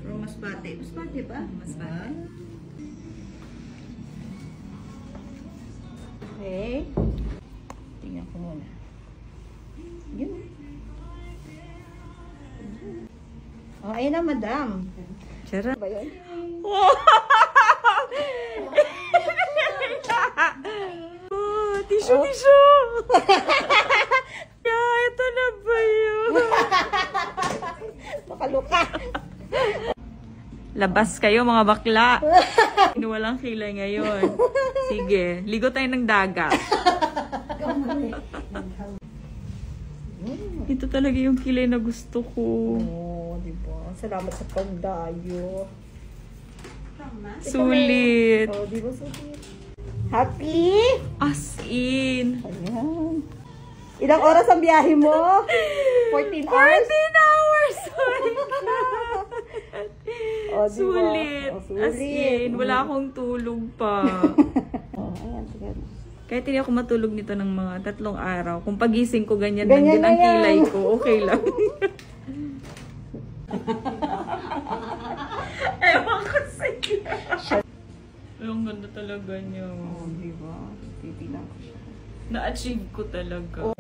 From Masbate. Masbate ba? Masbate. Okay. Tingnan ko muna. Yun. Oh, ayun na, madam. Charot ba yun? Oh, tissue, tissue. Yeah, ito na ba yun? Makaluka. Labas kayo mga bakla. Walang kilay ngayon. Sige, ligo tayo ng dagat. Ito talaga yung kilay na gusto ko. Oh, diba? Salamat sa pagdayo. Sulit. Oh, diba sulit? Happy? As in. Ayan. Ilang oras ang biyahe mo? 14 hours? 14 hours! Oh my God. Oh, diba? Sulit. Oh, sulit. As in, wala akong tulog pa. Oh, ayan, sige. Kahit hindi ako matulog nito ng mga 3 araw. Kung pagising ko, ganyan Ganyan din ang na yan. kilay ko. Okay lang. Ewan ko sa'yo. Ang ganda talaga niya. Oh, diba? Titilang ko siya. Na-achieve ko talaga.